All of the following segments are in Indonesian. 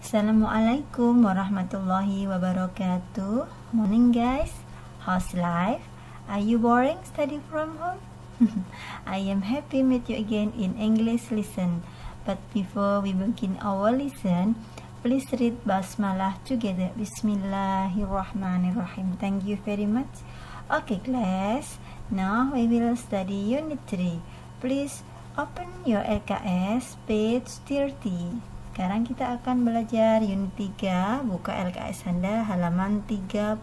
Assalamualaikum warahmatullahi wabarakatuh. Morning guys, how's life? Are you boring study from home? I am happy meet you again in English lesson. But before we begin our lesson, please read Basmalah together. Bismillahirrahmanirrahim. Thank you very much. Okay class, now we will study unit 3. Please open your LKS page 30. Sekarang kita akan belajar unit 3, buka LKS Anda halaman 30.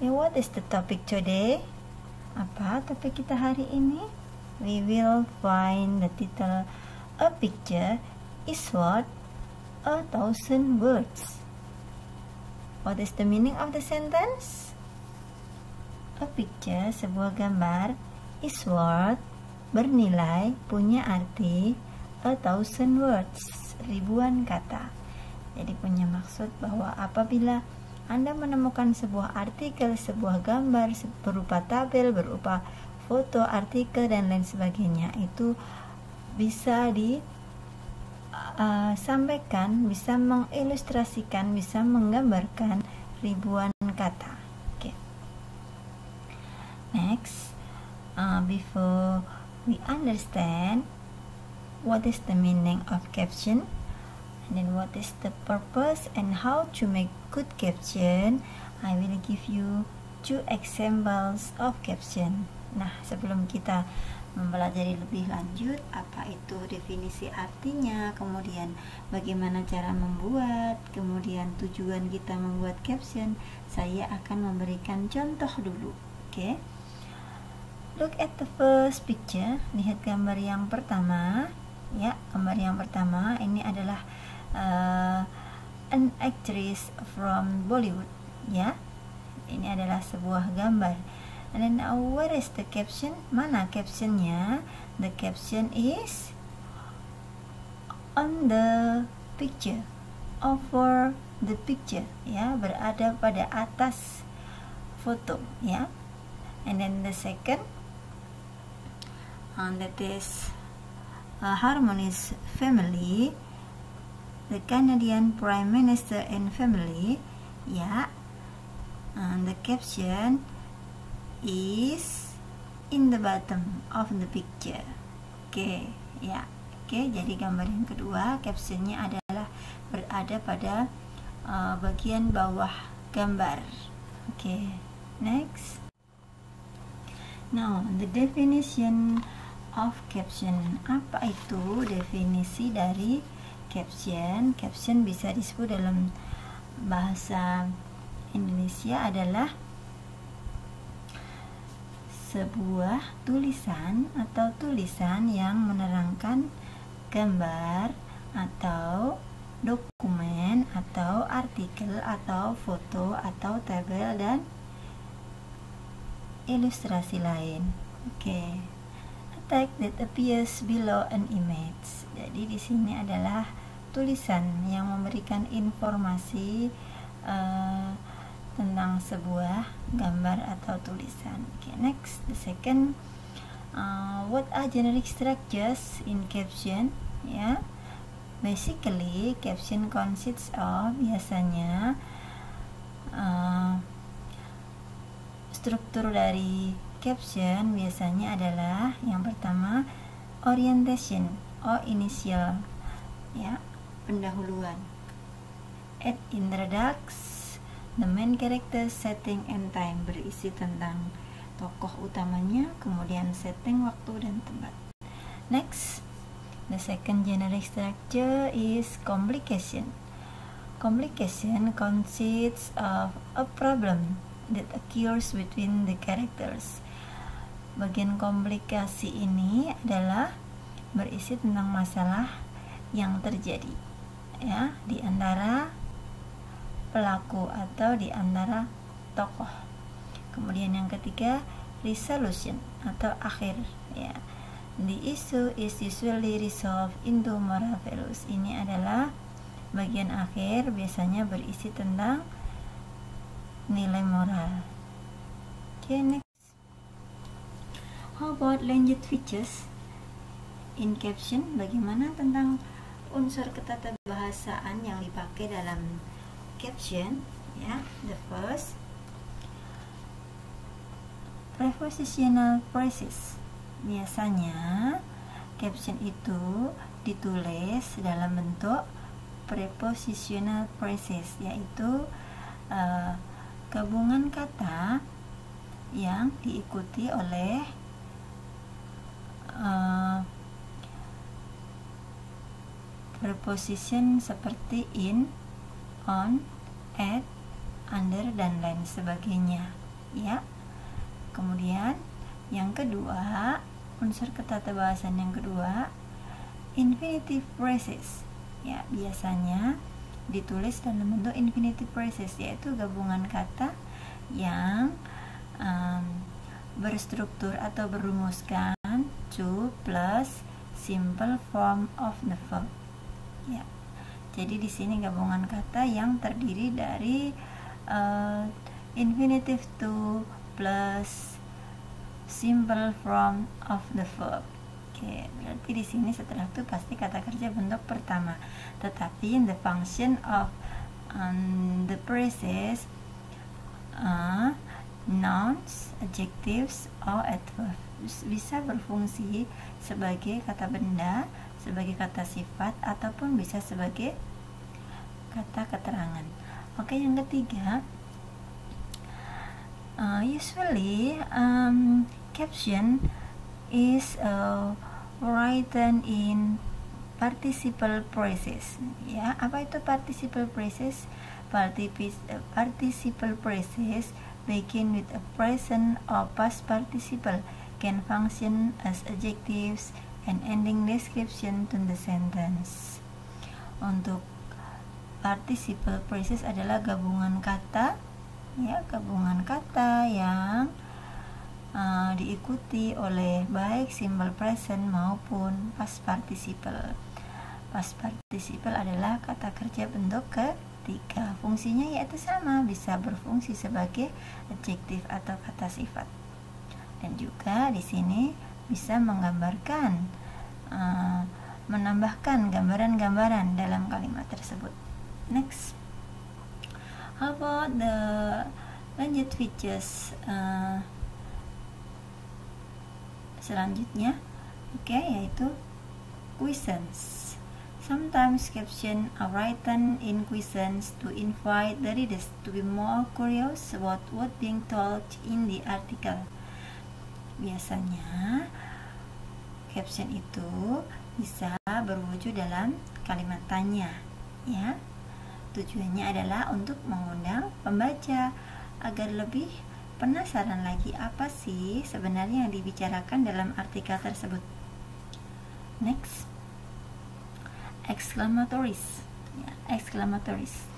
What is the topic today? Apa topik kita hari ini? We will find the title. A picture is worth 1,000 words. What is the meaning of the sentence? A picture, sebuah gambar, is worth, bernilai, punya arti 1,000 words, ribuan kata. Jadi punya maksud bahwa apabila Anda menemukan sebuah artikel, sebuah gambar berupa tabel, berupa foto, artikel dan lain sebagainya, itu bisa disampaikan, bisa mengilustrasikan, bisa menggambarkan ribuan kata. Okay. Next, before we understand what is the meaning of caption, and then what is the purpose and how to make good caption, I will give you 2 examples of caption. Nah, sebelum kita mempelajari lebih lanjut apa itu definisi artinya, kemudian bagaimana cara membuat, kemudian tujuan kita membuat caption, saya akan memberikan contoh dulu. Oke. Look at the first picture. Lihat gambar yang pertama. Ya, gambar yang pertama ini adalah an actress from Bollywood. Ya, ini adalah sebuah gambar. And then where is the caption? Mana captionnya? The caption is on the picture, over the picture. Ya, berada pada atas foto. Ya, and then the second, that is a harmonious family, the Canadian Prime Minister and family. Ya, and the caption is in the bottom of the picture. Oke, ya. Oke, jadi gambar yang kedua, captionnya adalah berada pada bagian bawah gambar. Oke, next. Now, the definition of caption. Apa itu definisi dari caption? Caption bisa disebut dalam bahasa Indonesia adalah sebuah tulisan atau tulisan yang menerangkan gambar atau dokumen atau artikel atau foto atau tabel dan ilustrasi lain. Oke. Text that appears below an image. Jadi di sini adalah tulisan yang memberikan informasi tentang sebuah gambar atau tulisan. Okay, next, the second, what are generic structures in caption? Ya, basically caption consists of, biasanya struktur dari caption biasanya adalah yang pertama orientation or initial, ya, pendahuluan. It introduces the main character, setting and time, berisi tentang tokoh utamanya, kemudian setting, waktu dan tempat. Next, the second generic structure is complication. Complication consists of a problem that occurs between the characters. Bagian komplikasi ini adalah berisi tentang masalah yang terjadi, ya, di antara pelaku atau di antara tokoh. Kemudian yang ketiga, resolution atau akhir, ya. The issue is usually resolved into moral values. Ini adalah bagian akhir, biasanya berisi tentang nilai moral. Okay, next. How about language features in caption? Bagaimana tentang unsur ketata bahasa kebahasaan yang dipakai dalam caption, ya. The first, prepositional phrases. Biasanya caption itu ditulis dalam bentuk prepositional phrases, yaitu gabungan kata yang diikuti oleh preposition seperti in, on, at, under, dan lain sebagainya, ya. Kemudian yang kedua, unsur ketatabahasan yang kedua, infinitive phrases. Ya, biasanya ditulis dalam bentuk infinitive phrases, yaitu gabungan kata yang berstruktur atau berumuskan to plus simple form of the verb. Ya. Jadi di sini gabungan kata yang terdiri dari infinitive to plus simple form of the verb. Oke, berarti di sini setelah itu pasti kata kerja bentuk pertama. Tetapi the function of the phrases nouns, adjectives, or adverbs bisa berfungsi sebagai kata benda, sebagai kata sifat, ataupun bisa sebagai kata keterangan. Oke, yang ketiga, usually caption is written in participle phrases. Ya, apa itu participle phrases? Participle phrases begin with a present or past participle, can function as adjectives and ending description to the sentence. Untuk participle phrases adalah gabungan kata, ya, gabungan kata yang diikuti oleh baik simple present maupun past participle. Past participle adalah kata kerja bentuk ketiga. Fungsinya yaitu sama, bisa berfungsi sebagai adjektif atau kata sifat. Dan juga di sini bisa menggambarkan, menambahkan gambaran-gambaran dalam kalimat tersebut. Next, how about the lanjut features selanjutnya? Oke, yaitu questions. Sometimes captions are written in questions to invite the readers to be more curious about what being told in the article. Biasanya caption itu bisa berwujud dalam kalimat tanya, ya. Tujuannya adalah untuk mengundang pembaca agar lebih penasaran lagi apa sih sebenarnya yang dibicarakan dalam artikel tersebut. Next, exclamatories. Ya, exclamatories.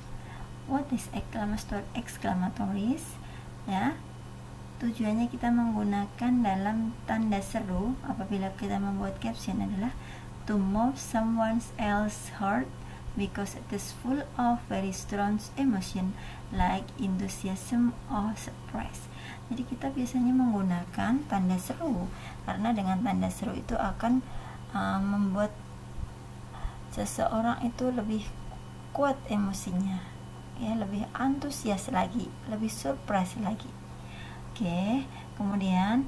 What is exclamatories? Ya, tujuannya kita menggunakan dalam tanda seru apabila kita membuat caption adalah to move someone else's heart because it is full of very strong emotion like enthusiasm or surprise. Jadi kita biasanya menggunakan tanda seru karena dengan tanda seru itu akan membuat seseorang itu lebih kuat emosinya, ya, lebih antusias lagi, lebih surprise lagi. Oke, kemudian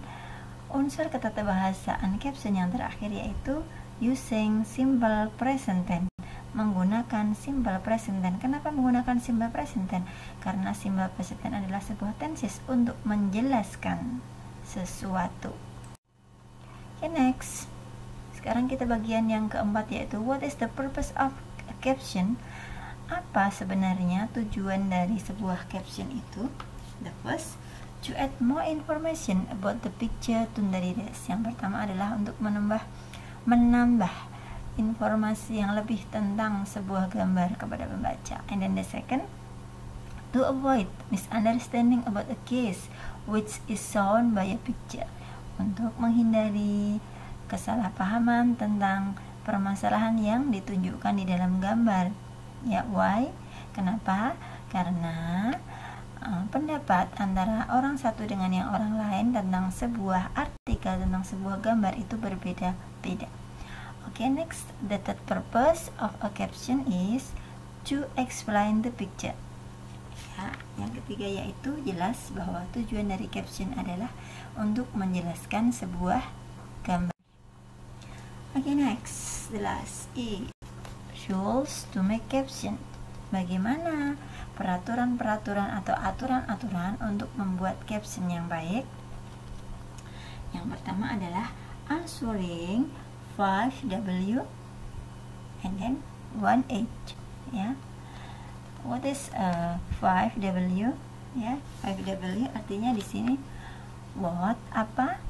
unsur ketatabahasaan caption yang terakhir yaitu using simple present tense, menggunakan simple present tense. Kenapa menggunakan simple present tense? Karena simple present tense adalah sebuah tenses untuk menjelaskan sesuatu. Okay, next. Sekarang kita bagian yang keempat yaitu what is the purpose of a caption? Apa sebenarnya tujuan dari sebuah caption itu? The first, to add more information about the picture to the readers. Yang pertama adalah untuk menambah informasi yang lebih tentang sebuah gambar kepada pembaca. And then the second, to avoid misunderstanding about a case which is shown by a picture. Untuk menghindari kesalahpahaman tentang permasalahan yang ditunjukkan di dalam gambar. Ya, why? Kenapa? Karena pendapat antara orang satu dengan yang orang lain tentang sebuah artikel, tentang sebuah gambar itu berbeda-beda. Okay, next, the third purpose of a caption is to explain the picture. Ya, yang ketiga yaitu jelas bahwa tujuan dari caption adalah untuk menjelaskan sebuah gambar. Okay, next, the last is rules to make caption. Bagaimana peraturan-peraturan atau aturan-aturan untuk membuat caption yang baik? Yang pertama adalah answering 5W and then 1H. Ya, what is 5W? Ya, 5W artinya di sini what, apa,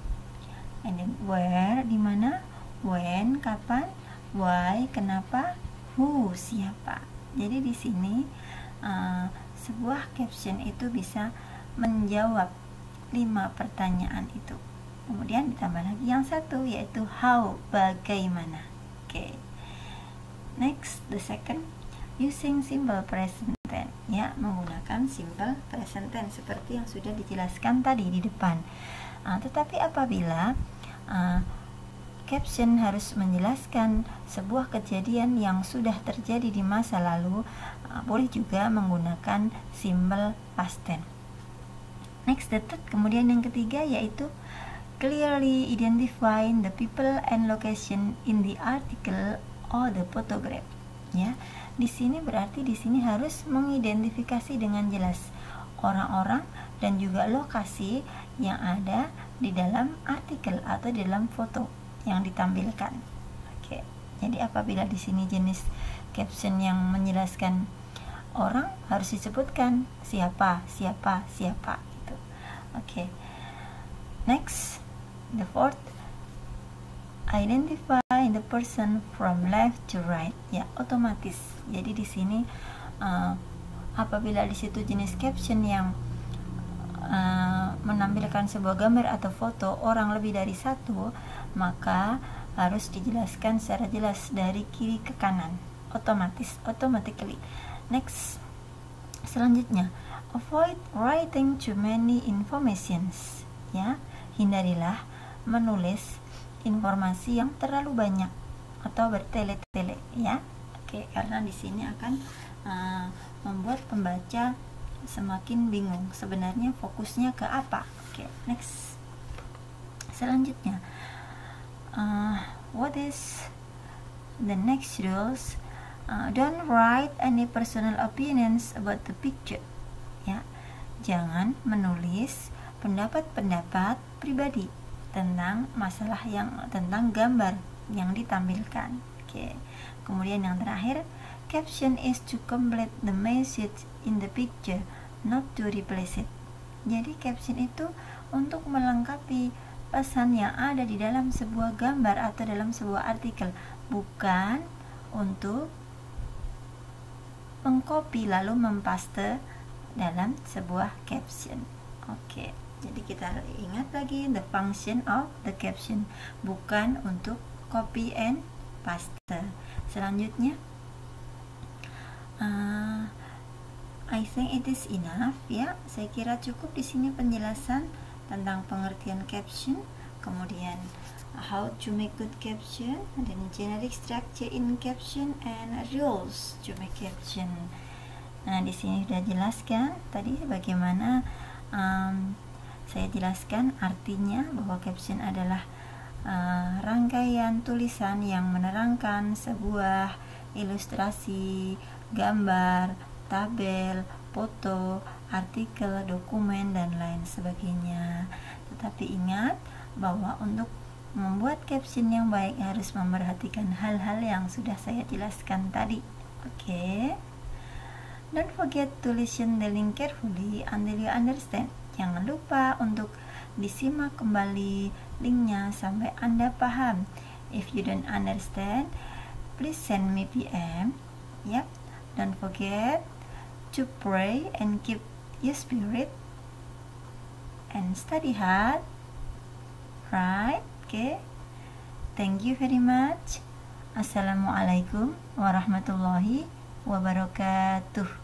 and then where, di mana, when, kapan, why, kenapa, who, siapa. Jadi di sini sebuah caption itu bisa menjawab 5 pertanyaan itu. Kemudian ditambah lagi yang satu yaitu how, bagaimana. Okay. Next, the second, using simple present tense. Ya, menggunakan simple present tense seperti yang sudah dijelaskan tadi di depan. Tetapi apabila caption harus menjelaskan sebuah kejadian yang sudah terjadi di masa lalu, boleh juga menggunakan simple past tense. Next, the third, kemudian yang ketiga yaitu clearly identifying the people and location in the article or the photograph. Ya, di sini berarti di sini harus mengidentifikasi dengan jelas orang-orang dan juga lokasi yang ada di dalam artikel atau di dalam foto yang ditampilkan. Oke. Jadi apabila di sini jenis caption yang menjelaskan orang harus disebutkan siapa gitu. Oke. Next, the fourth, identify the person from left to right. Ya, otomatis. Jadi di sini apabila di situ jenis caption yang menampilkan sebuah gambar atau foto orang lebih dari satu, maka harus dijelaskan secara jelas dari kiri ke kanan, automatically. Next, selanjutnya, avoid writing too many informations. Ya, hindarilah menulis informasi yang terlalu banyak atau bertele-tele. Ya, oke, karena di sini akan membuat pembaca semakin bingung sebenarnya fokusnya ke apa. Oke, next, selanjutnya, what is the next rules? Don't write any personal opinions about the picture. Ya, jangan menulis pendapat-pendapat pribadi tentang masalah tentang gambar yang ditampilkan. Oke. Kemudian yang terakhir, caption is to complete the message in the picture, not to replace it. Jadi caption itu untuk melengkapi pesan yang ada di dalam sebuah gambar atau dalam sebuah artikel, bukan untuk mengcopy lalu mempaste dalam sebuah caption. Oke. Jadi kita ingat lagi the function of the caption, bukan untuk copy and paste. Selanjutnya, I think it is enough. Ya, saya kira cukup di sini penjelasan tentang pengertian caption, kemudian how to make good caption, dan generic structure in caption and rules to make caption. Nah, di sini sudah jelaskan tadi bagaimana saya jelaskan artinya bahwa caption adalah rangkaian tulisan yang menerangkan sebuah ilustrasi, gambar, tabel, foto, artikel, dokumen, dan lain sebagainya. Tetapi ingat bahwa untuk membuat caption yang baik harus memperhatikan hal-hal yang sudah saya jelaskan tadi. Oke. Don't forget to listen the link carefully until you understand. Jangan lupa untuk disimak kembali linknya sampai Anda paham. If you don't understand, please send me PM. Yep. Don't forget to pray and keep your spirit and study hard. Right? Okay. Thank you very much. Assalamualaikum warahmatullahi wabarakatuh.